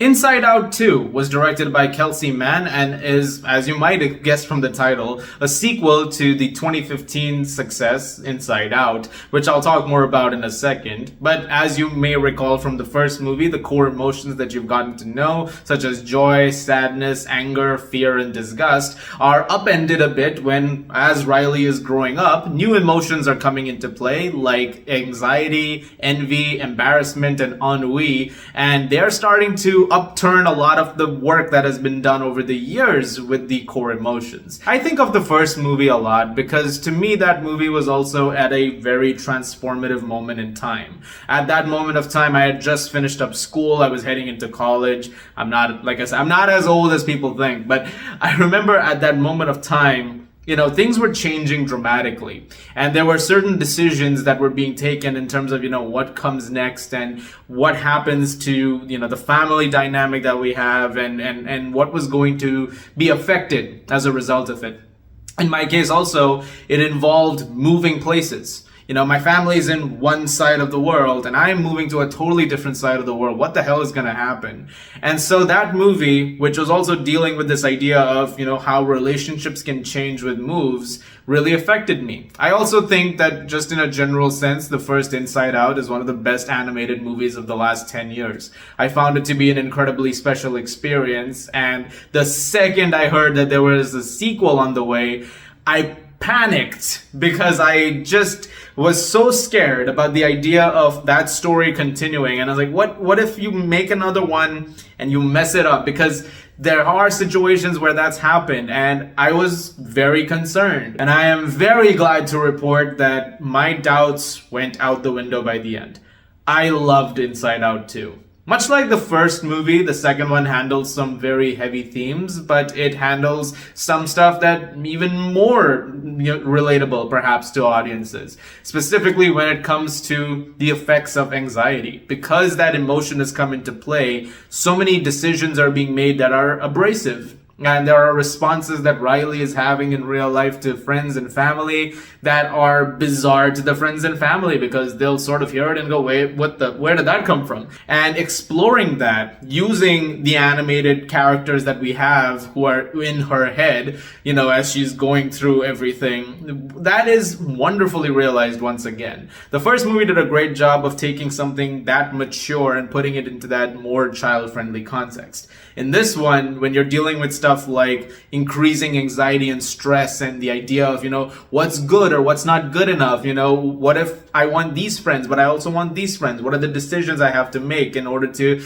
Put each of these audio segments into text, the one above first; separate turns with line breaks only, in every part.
Inside Out 2 was directed by Kelsey Mann and is, as you might have guessed from the title, a sequel to the 2015 success Inside Out, which I'll talk more about in a second. But as you may recall from the first movie, the core emotions that you've gotten to know, such as joy, sadness, anger, fear, and disgust, are upended a bit when, as Riley is growing up, new emotions are coming into play, like anxiety, envy, embarrassment, and ennui, and they're starting to upturn a lot of the work that has been done over the years with the core emotions. I think of the first movie a lot because to me that movie was also at a very transformative moment in time. At that moment of time, I had just finished up school. I was heading into college. I'm not, like I said, I'm not as old as people think, but I remember at that moment of time, things were changing dramatically. And there were certain decisions that were being taken in terms of, what comes next and what happens to, the family dynamic that we have and what was going to be affected as a result of it. In my case also, it involved moving places. My family's in one side of the world and I'm moving to a totally different side of the world. What the hell is going to happen? And so that movie, which was also dealing with this idea of, how relationships can change with moves, really affected me. I also think that just in a general sense, the first Inside Out is one of the best animated movies of the last 10 years. I found it to be an incredibly special experience. And the second I heard that there was a sequel on the way, I panicked because I just was so scared about the idea of that story continuing. And I was like, what if you make another one and you mess it up? Because there are situations where that's happened and I was very concerned. And I am very glad to report that my doubts went out the window by the end. I loved Inside Out 2. Much like the first movie, the second one handles some very heavy themes, but it handles some stuff that even more relatable perhaps to audiences, specifically when it comes to the effects of anxiety. Because that emotion has come into play, so many decisions are being made that are abrasive. And there are responses that Riley is having in real life to friends and family that are bizarre to the friends and family because they'll sort of hear it and go, wait, where did that come from? And exploring that using the animated characters that we have who are in her head, as she's going through everything, that is wonderfully realized once again. The first movie did a great job of taking something that mature and putting it into that more child-friendly context. In this one, when you're dealing with stuff like increasing anxiety and stress and the idea of, what's good or what's not good enough, what if I want these friends, but I also want these friends? What are the decisions I have to make in order to,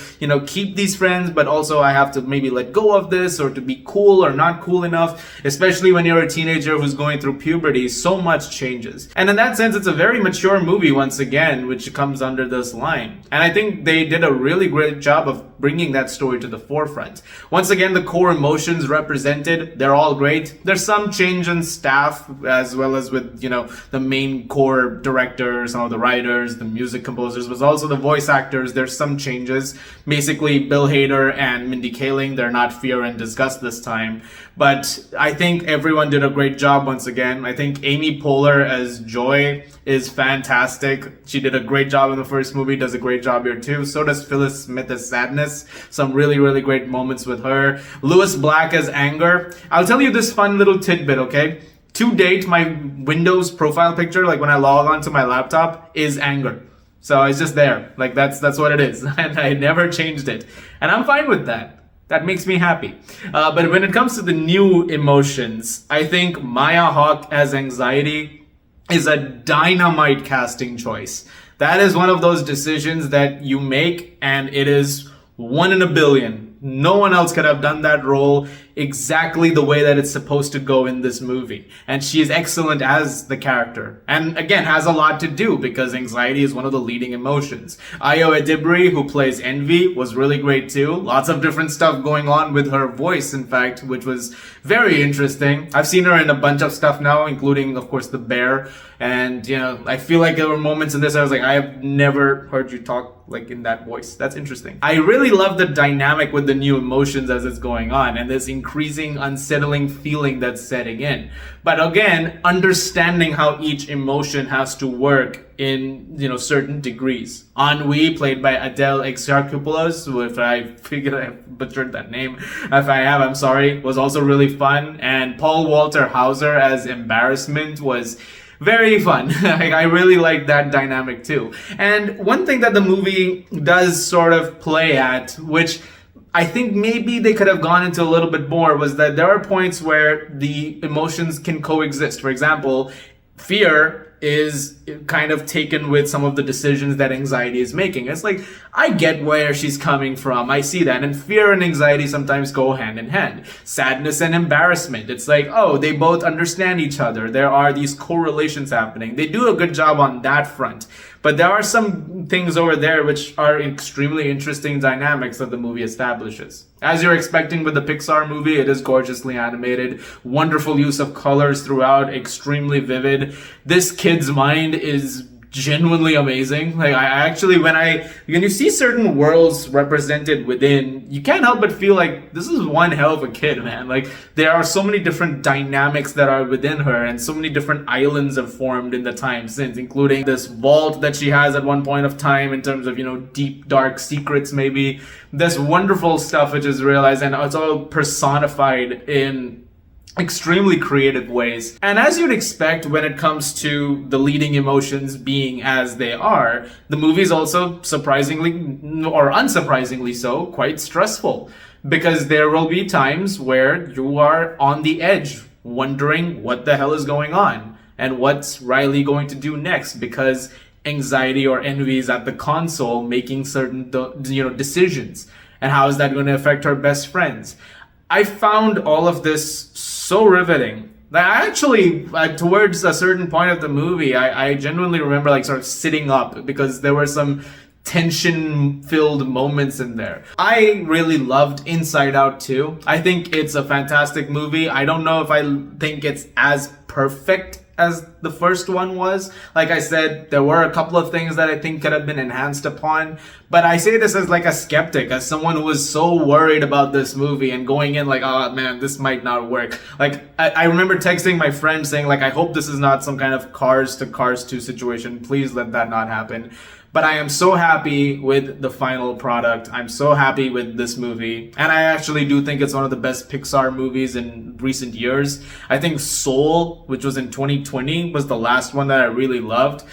keep these friends, but also I have to maybe let go of this or to be cool or not cool enough, especially when you're a teenager who's going through puberty, so much changes. And in that sense, it's a very mature movie once again, which comes under this line. And I think they did a really great job of bringing that story to the forefront. Once again, the core emotions represented, they're all great. There's some change in staff as well as with, the main core director, some of the writers, the music composers, but also the voice actors. There's some changes. Basically, Bill Hader and Mindy Kaling, they're not Fear and Disgust this time. But I think everyone did a great job once again. I think Amy Poehler as Joy is fantastic. She did a great job in the first movie, does a great job here too. So does Phyllis Smith as Sadness. Some really, really great moments with her. Lewis Black as Anger. I'll tell you this fun little tidbit, okay? To date, my Windows profile picture, like when I log onto my laptop, is Anger. So it's just there. Like that's what it is. And I never changed it. And I'm fine with that. That makes me happy. But when it comes to the new emotions, I think Maya Hawke as Anxiety is a dynamite casting choice. That is one of those decisions that you make and it is 1 in a billion. No one else could have done that role exactly the way that it's supposed to go in this movie. And she is excellent as the character. And again, has a lot to do because anxiety is one of the leading emotions. Ayo Edebiri, who plays Envy, was really great too. Lots of different stuff going on with her voice, in fact, which was very interesting. I've seen her in a bunch of stuff now, including, of course, The Bear. And, I feel like there were moments in this I was like, I have never heard you talk like in that voice. That's interesting. I really love the dynamic with the new emotions as it's going on and this increasing unsettling feeling that's setting in. But again, understanding how each emotion has to work in, you know, certain degrees. Ennui, played by Adele Exarchopoulos, who, if I figured I butchered that name, if I have, I'm sorry, was also really fun. And Paul Walter Hauser as Embarrassment was very fun. I really like that dynamic too. And one thing that the movie does sort of play at, which I think maybe they could have gone into a little bit more, was that there are points where the emotions can coexist. For example, fear is kind of taken with some of the decisions that anxiety is making. It's like, I get where she's coming from. I see that. And fear and anxiety sometimes go hand in hand. Sadness and embarrassment. It's like, oh, they both understand each other. There are these correlations happening. They do a good job on that front. But there are some things over there which are extremely interesting dynamics that the movie establishes. As you're expecting with the Pixar movie, it is gorgeously animated, wonderful use of colors throughout, extremely vivid. This kid's mind is genuinely amazing. Like, I actually, when you see certain worlds represented within, you can't help but feel like this is one hell of a kid, man. Like, there are so many different dynamics that are within her, and so many different islands have formed in the time since, including this vault that she has at one point of time in terms of, you know, deep, dark secrets, maybe. This wonderful stuff which is realized, and it's all personified in extremely creative ways. And as you'd expect when it comes to the leading emotions being as they are, the movie is also surprisingly, or unsurprisingly so, quite stressful. Because there will be times where you are on the edge, wondering what the hell is going on, and what's Riley going to do next, because anxiety or envy is at the console making certain, decisions. And how is that going to affect her best friends? I found all of this so riveting that I actually, towards a certain point of the movie, I genuinely remember like sort of sitting up because there were some tension-filled moments in there. I really loved Inside Out too. I think it's a fantastic movie. I don't know if I think it's as perfect as the first one was. Like I said, there were a couple of things that I think could have been enhanced upon. But I say this as like a skeptic, as someone who was so worried about this movie and going in like, oh man, this might not work. Like, I remember texting my friend saying like, I hope this is not some kind of Cars to Cars 2 situation. Please let that not happen. But I am so happy with the final product. I'm so happy with this movie. And I actually do think it's one of the best Pixar movies in recent years. I think Soul, which was in 2020, was the last one that I really loved.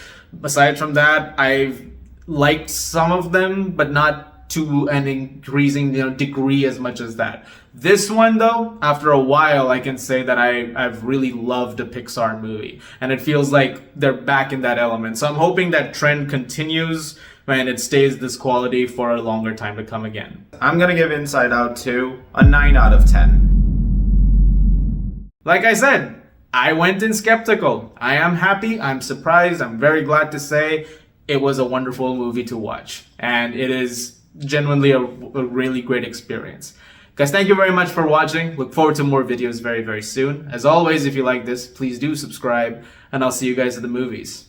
Aside from that, I've liked some of them, but not to an increasing degree as much as that. This one though, after a while, I can say that I've really loved a Pixar movie, and it feels like they're back in that element. So I'm hoping that trend continues and it stays this quality for a longer time to come again. I'm gonna give Inside Out 2 a 9 out of 10. Like I said, I went in skeptical. I am happy, I'm surprised, I'm very glad to say it was a wonderful movie to watch, and it is genuinely a really great experience. Guys, thank you very much for watching. Look forward to more videos very, very soon. As always, if you like this, please do subscribe, and I'll see you guys at the movies.